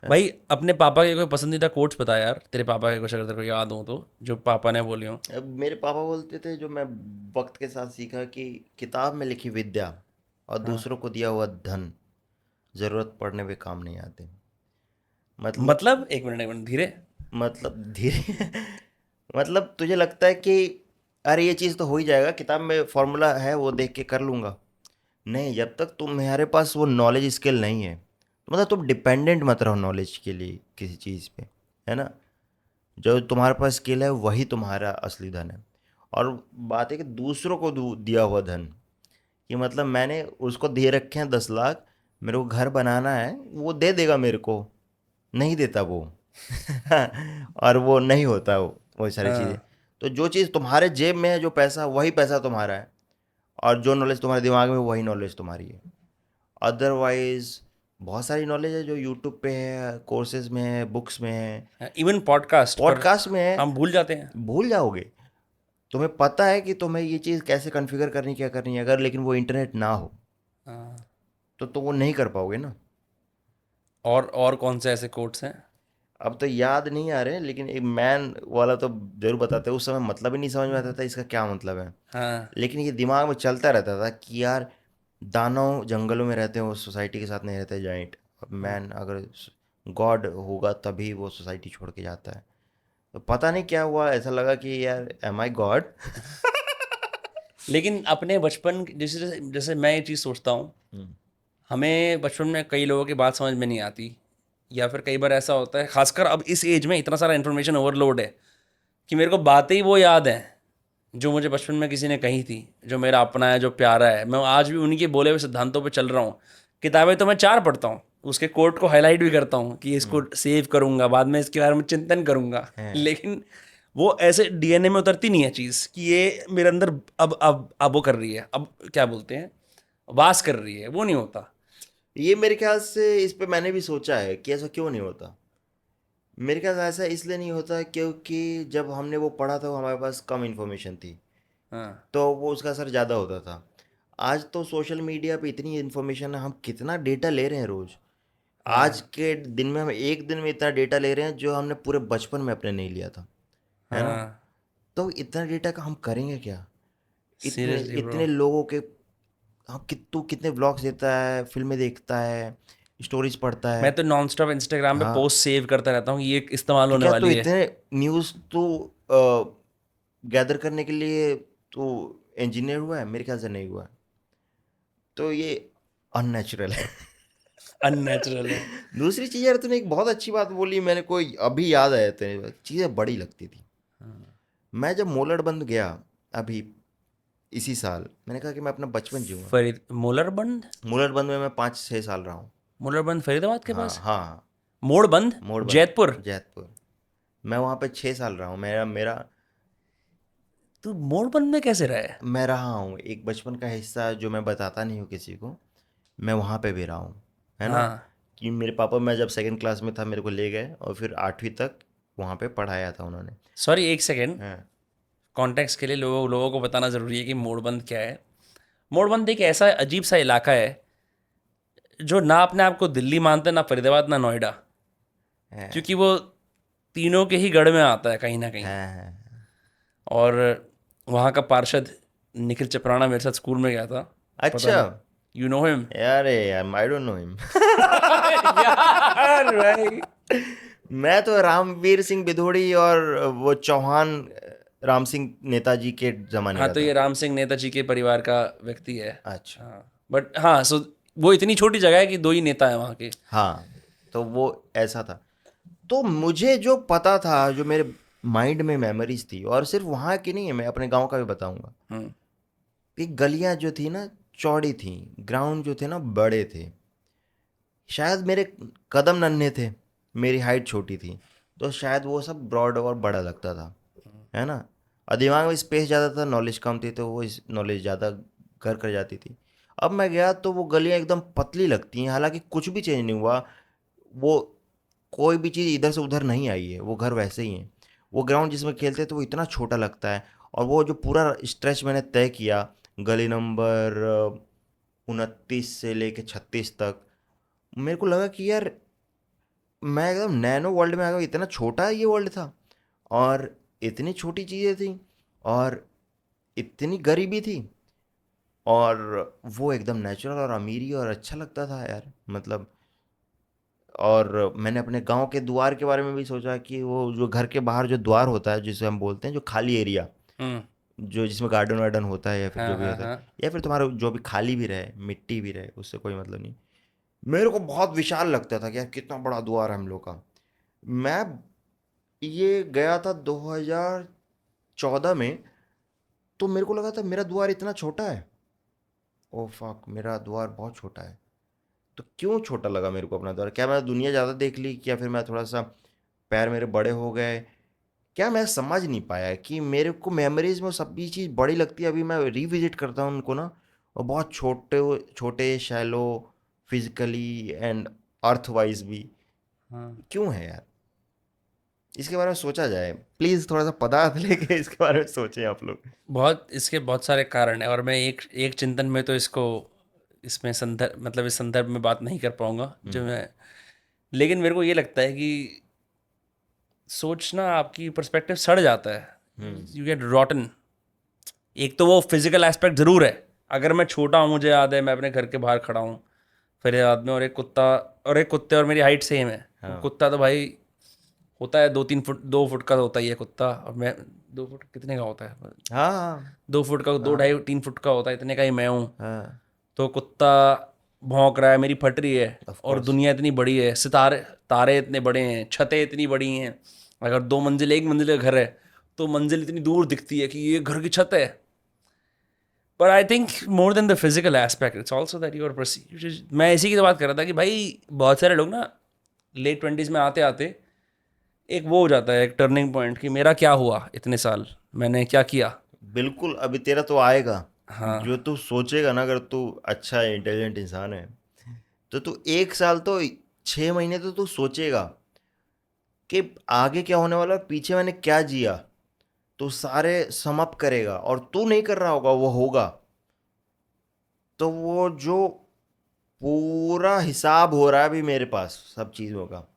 भाई अपने पापा के कोई पसंदीदा कोट्स बता यार, तेरे पापा के कुछ अगर तेरे को याद हो तो, जो पापा ने बोली हो। अब मेरे पापा बोलते थे, जो मैं वक्त के साथ सीखा, कि किताब में लिखी विद्या और हाँ। दूसरों को दिया हुआ धन जरूरत पड़ने पे काम नहीं आते। मतलब मतलब एक मिनट धीरे। मतलब धीरे मतलब तुझे लगता है कि अरे ये चीज़ तो हो ही जाएगा, किताब में फॉर्मूला है वो देख के कर लूँगा। नहीं, जब तक तुम्हारे पास वो नॉलेज स्किल नहीं है, तो मतलब तुम डिपेंडेंट मत रहो नॉलेज के लिए किसी चीज़ पे, है ना। जो तुम्हारे पास स्किल है वही तुम्हारा असली धन है। और बात है कि दूसरों को दिया हुआ धन, कि मतलब मैंने उसको दे रखे हैं 10 लाख, मेरे को घर बनाना है, वो दे देगा मेरे को, नहीं देता वो। और वो नहीं होता वो सारी चीज़ें। हाँ। तो जो चीज़ तुम्हारे जेब में है, जो पैसा, वही पैसा तुम्हारा है। और जो नॉलेज तुम्हारे दिमाग में, वही नॉलेज तुम्हारी है। अदरवाइज बहुत सारी नॉलेज है जो यूट्यूब पे है, कोर्सेज में है, बुक्स में है, इवन पॉडकास्ट पर पॉडकास्ट में है। हम भूल जाते हैं। भूल जाओगे। तुम्हें पता है कि तुम्हें ये चीज़ कैसे कॉन्फ़िगर करनी, क्या करनी है, अगर लेकिन वो इंटरनेट ना हो हाँ। तो वो नहीं कर पाओगे ना। और कौन से ऐसे कोट्स हैं? अब तो याद नहीं आ रहे, लेकिन एक मैन वाला तो जरूर बताते हैं। उस समय मतलब ही नहीं समझ में आता था इसका क्या मतलब है, हाँ। लेकिन ये दिमाग में चलता रहता था कि यार, दानव जंगलों में रहते हैं, वो सोसाइटी के साथ नहीं रहते, जाइंट। हाँ। मैन अगर गॉड होगा तभी वो सोसाइटी छोड़ के जाता है। तो पता नहीं क्या हुआ, ऐसा लगा कि यार एम आई गॉड। लेकिन अपने बचपन जैसे जैसे मैं ये चीज़ सोचता हूँ, हमें बचपन में कई लोगों की बात समझ में नहीं आती, या फिर कई बार ऐसा होता है, खासकर अब इस एज में इतना सारा इन्फॉर्मेशन ओवरलोड है कि मेरे को बातें ही वो याद हैं जो मुझे बचपन में किसी ने कही थी, जो मेरा अपना है, जो प्यारा है। मैं आज भी उन्हीं के बोले हुए सिद्धांतों पे चल रहा हूँ। किताबें तो मैं 4 पढ़ता हूँ, उसके कोट को हाईलाइट भी करता हूँ कि इसको सेव करूँगा, बाद में इसके बारे में चिंतन करूँगा। है। लेकिन वो ऐसे डीएनए में उतरती नहीं है चीज़ कि ये मेरे अंदर अब वो कर रही है, अब क्या बोलते हैं, वास कर रही है, वो नहीं होता। ये मेरे ख्याल से इस पे मैंने भी सोचा है कि ऐसा क्यों नहीं होता। मेरे ख्याल से ऐसा इसलिए नहीं होता क्योंकि जब हमने वो पढ़ा था, वो हमारे पास कम इन्फॉर्मेशन थी, हाँ। तो वो उसका असर ज़्यादा होता था। आज तो सोशल मीडिया पे इतनी इन्फॉर्मेशन है, हम कितना डेटा ले रहे हैं रोज़। आज हाँ। के दिन में हम एक दिन में इतना डेटा ले रहे हैं जो हमने पूरे बचपन में अपने नहीं लिया था, है ना। हाँ। तो इतना डेटा का हम करेंगे क्या। इतने सीरियसली ब्रो। इतने लोगों के, हम तू कितने व्लॉग्स देखता है, फिल्में देखता है, स्टोरीज पढ़ता है। मैं तो नॉन स्टॉप इंस्टाग्राम पे हाँ, पोस्ट सेव करता रहता हूँ, ये इस्तेमाल तो होने क्या तू वाली है। इतने न्यूज़ तू गैदर करने के लिए तू इंजीनियर हुआ है? मेरे ख्याल से नहीं हुआ है। तो ये अननेचुरल है। अननेचुरल है। दूसरी चीज़ यार, तूने एक बहुत अच्छी बात बोली, मेरे को अभी याद आया, तेरे चीज़ें बड़ी लगती थी। मैं जब मोलड़बंद गया अभी इसी साल, मैंने कहा कि मैं अपना बचपन जीऊँगा। फरीद मोलरबंद। मोलड़बंद में मैं 5-6 साल रहा हूँ। मोलरबंद फरीदाबाद के हाँ पास। हाँ हाँ। मोड़बंद। मोड़बंद, जैतपुर। जैतपुर। मैं वहाँ पे 6 साल रहा हूँ। मेरा मेरा तू मोड़बंद में कैसे रहा है? मैं रहा हूँ, एक बचपन का हिस्सा जो मैं बताता नहीं हूँ किसी को, मैं वहाँ पे भी रहा हूँ, है ना। हाँ। कि मेरे पापा, मैं जब सेकंड क्लास में था, मेरे को ले गए और फिर 8वीं तक वहाँ पे पढ़ाया था उन्होंने। सॉरी एक सेकेंड, हाँ। कॉन्टेक्स्ट के लिए लोगों लोगों को बताना ज़रूरी है कि मोड़बंद क्या है। मोड़बंद एक ऐसा अजीब सा इलाका है जो ना अपने आप को दिल्ली मानता है, ना फरीदाबाद, ना नोएडा। है क्योंकि वो तीनों के ही गढ़ में आता है कहीं ना कहीं। है। और वहाँ का पार्षद निखिल चपराना मेरे साथ स्कूल में गया था। पता अच्छा। नहीं, यू नो हिम? यार आई डोंट नो हिम। यार भाई। मैं तो रामवीर सिंह बिधोड़ी और वो चौहान, राम सिंह नेताजी के जमाने हाँ, का तो ये था। राम सिंह नेताजी के परिवार का व्यक्ति है। अच्छा। हाँ, बट हाँ, सो वो इतनी छोटी जगह है कि 2 ही नेता हैं वहाँ के। हाँ, तो वो ऐसा था। तो मुझे जो पता था, जो मेरे माइंड में मेमोरीज थी, और सिर्फ वहाँ की नहीं है, मैं अपने गांव का भी बताऊंगा। हम्म। कि गलियां जो थी ना, चौड़ी थी। ग्राउंड जो थे ना, बड़े थे। शायद मेरे कदम नन्हे थे, मेरी हाइट छोटी थी, तो शायद वो सब ब्रॉड और बड़ा लगता था, है ना। और दिमाग में स्पेस ज़्यादा था, नॉलेज कम थी, तो वो नॉलेज ज़्यादा घर कर जाती थी। अब मैं गया तो वो गलियां एकदम पतली लगती हैं, हालांकि कुछ भी चेंज नहीं हुआ। वो कोई भी चीज़ इधर से उधर नहीं आई है, वो घर वैसे ही हैं। वो ग्राउंड जिसमें खेलते थे वो इतना छोटा लगता है। और वो जो पूरा स्ट्रेच मैंने तय किया, गली नंबर 29 से लेके 36 तक, मेरे को लगा कि यार मैं एकदम नैनो वर्ल्ड में आ गया, इतना छोटा ये वर्ल्ड था और इतनी छोटी चीज़ें थी और इतनी गरीबी थी और वो एकदम नेचुरल और अमीरी और अच्छा लगता था यार, मतलब। और मैंने अपने गांव के द्वार के बारे में भी सोचा कि वो जो घर के बाहर जो द्वार होता है जिसे हम बोलते हैं जो खाली एरिया, हम्म। जो जिसमें गार्डन वार्डन होता है या फिर हाँ जो भी हाँ होता है, हाँ। या फिर तुम्हारा जो भी खाली भी रहे, मिट्टी भी रहे, उससे कोई मतलब नहीं। मेरे को बहुत विशाल लगता था कि यार कितना बड़ा द्वार है हम लोग का। मैं ये गया था 2014 में, तो मेरे को लगा था मेरा द्वार इतना छोटा है। ओ फक, मेरा द्वार बहुत छोटा है। तो क्यों छोटा लगा मेरे को अपना द्वार? क्या मैं दुनिया ज़्यादा देख ली, या फिर मैं थोड़ा सा पैर मेरे बड़े हो गए? क्या मैं समझ नहीं पाया कि मेरे को मेमोरीज में सब भी चीज़ बड़ी लगती है। अभी मैं रिविजिट करता हूँ उनको ना, और बहुत छोटे छोटे shallow, physically and earth wise भी। हाँ। क्यों है यार? इसके बारे में सोचा जाए प्लीज़, थोड़ा सा पदार्थ लेके इसके बारे में सोचें आप लोग। बहुत इसके बहुत सारे कारण हैं और मैं एक एक चिंतन में तो इसको इसमें संदर्भ मतलब इस संदर्भ में बात नहीं कर पाऊंगा जो मैं, लेकिन मेरे को ये लगता है कि सोचना आपकी पर्सपेक्टिव सड़ जाता है, यू गेट रॉटन। एक तो वो फिजिकल एस्पेक्ट ज़रूर है। अगर मैं छोटा हूँ, मुझे याद है मैं अपने घर के बाहर खड़ा हूँ फरीदाबाद में, और एक कुत्ता, और एक कुत्ते और मेरी हाइट सेम है। वो हाँ कुत्ता तो भाई होता है 2-3 फुट, 2 फुट का होता ही है कुत्ता, और मैं 2 फुट कितने का होता है, हाँ हाँ 2 फुट का, दो हाँ ढाई 3 फुट का होता है, इतने का ही मैं हूँ। हाँ। तो कुत्ता भौंक रहा है, मेरी फट रही है, ऑफ और कोर्स। दुनिया इतनी बड़ी है, सितारे तारे इतने बड़े हैं, छतें इतनी बड़ी हैं। अगर 2 मंजिल, 1 मंजिल का घर है तो मंजिल इतनी दूर दिखती है कि ये घर की छत है। पर I think more than the physical aspect it's also that you are perceive. मैं इसी की तो बात कर रहा था कि भाई बहुत सारे लोग ना लेट 20s में आते आते एक वो हो जाता है, एक टर्निंग पॉइंट कि मेरा क्या हुआ, इतने साल मैंने क्या किया। बिल्कुल, अभी तेरा तो आएगा। हाँ। जो तू सोचेगा ना, अगर तू अच्छा है, इंटेलिजेंट इंसान है, तो तू 1 साल तो 6 महीने तो तू सोचेगा कि आगे क्या होने वाला है, पीछे मैंने क्या जिया। तो सारे समअप करेगा और तू नहीं कर रहा होगा, वो होगा। तो वो जो पूरा हिसाब हो रहा है अभी मेरे पास सब चीज़ों का,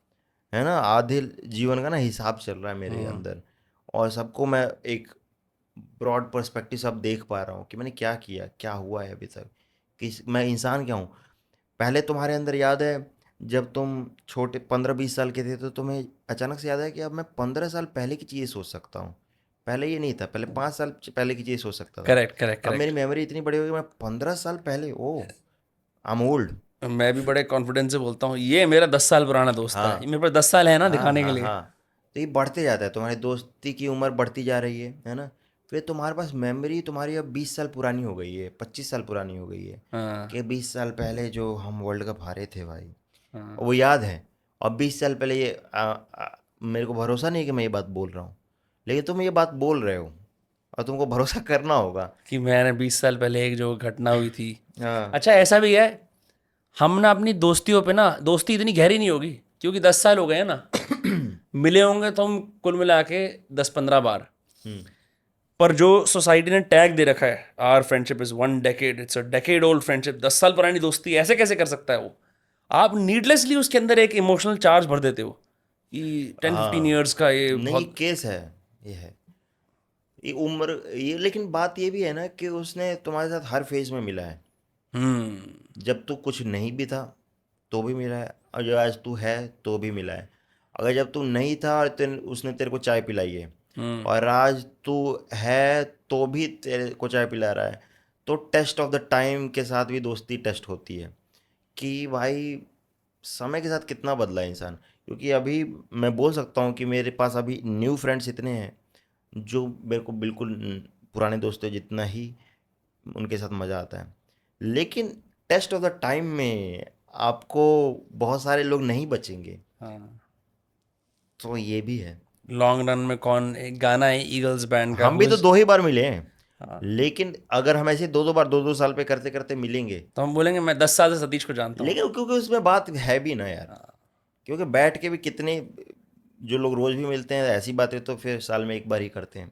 है ना, आधे जीवन का ना हिसाब चल रहा है मेरे हम्म। अंदर। और सबको मैं एक ब्रॉड पर्सपेक्टिव से अब देख पा रहा हूँ कि मैंने क्या किया, क्या हुआ है अभी तक, कि मैं इंसान क्या हूँ। पहले तुम्हारे अंदर याद है, जब तुम छोटे 15-20 साल के थे, तो तुम्हें अचानक से याद है कि अब मैं 15 साल पहले की चीज़ें सोच सकता हूँ। पहले ये नहीं था, पहले 5 साल पहले की चीज़ें सोच सकता था। करेक्ट करेक्ट अब मेरी करेक्ट। मेमोरी इतनी बड़ी हो गई, मैं 15 साल पहले, ओ आई एम ओल्ड। मैं भी बड़े कॉन्फिडेंस से बोलता हूँ ये मेरा 10 साल पुराना दोस्त है, ये हाँ मेरे पास 10 साल है ना हाँ दिखाने के हाँ लिए। हाँ। तो ये बढ़ते जाता है, तुम्हारी दोस्ती की उम्र बढ़ती जा रही है ना। फिर तुम्हारे पास मेमोरी तुम्हारी अब 20 साल पुरानी हो गई है, 25 साल पुरानी हो गई है, हाँ कि 20 साल पहले जो हम वर्ल्ड कप हारे थे भाई, हाँ। वो याद है। और 20 साल पहले ये मेरे को भरोसा नहीं है कि मैं ये बात बोल रहा हूँ, लेकिन तुम ये बात बोल रहे हो और तुमको भरोसा करना होगा। कि मैंने 20 साल पहले एक जो घटना हुई थी। हाँ अच्छा ऐसा भी है, हम ना अपनी दोस्तियों पे ना, दोस्ती इतनी गहरी नहीं होगी क्योंकि 10 साल हो गए हैं ना, मिले होंगे तो हम कुल मिला के 10-15 बार। हम्म, पर जो सोसाइटी ने टैग दे रखा है, are friendship is 1 decade, it's a decade old friendship, 10 साल पुरानी दोस्ती, ऐसे कैसे कर सकता है वो? आप नीडलेसली उसके अंदर एक इमोशनल चार्ज भर देते हो कि 10-15 ईयर्स हाँ। का ये नहीं, ये बहुत। केस है, ये है, ये उम्र, ये लेकिन बात ये भी है ना कि उसने तुम्हारे साथ हर फेज में मिला है। हम्म। जब तू कुछ नहीं भी था तो भी मिला है, और जो आज तू है तो भी मिला है। अगर जब तू नहीं था और उसने तेरे को चाय पिलाई है, हम्म। और आज तू है तो भी तेरे को चाय पिला रहा है, तो टेस्ट ऑफ द टाइम के साथ भी दोस्ती टेस्ट होती है कि भाई समय के साथ कितना बदला है इंसान। क्योंकि अभी मैं बोल सकता हूँ कि मेरे पास अभी न्यू फ्रेंड्स इतने हैं जो मेरे को बिल्कुल पुराने दोस्तों जितना ही उनके साथ मज़ा आता है। लेकिन टेस्ट ऑफ द टाइम में आपको बहुत सारे लोग नहीं बचेंगे, हाँ। तो ये भी है। लॉन्ग रन में कौन, एक गाना है ईगल्स बैंड का, हम भी हु तो इज। 2 ही बार मिले हैं, हाँ। लेकिन अगर हम ऐसे 2-2 बार 2-2 साल पे करते करते मिलेंगे, तो हम बोलेंगे मैं 10 साल से सतीश को जानता हूँ। लेकिन क्योंकि उसमें बात है भी ना यार, हाँ। क्योंकि बैठ के भी कितने, जो लोग रोज भी मिलते हैं ऐसी बातें तो फिर साल में 1 बार ही करते हैं।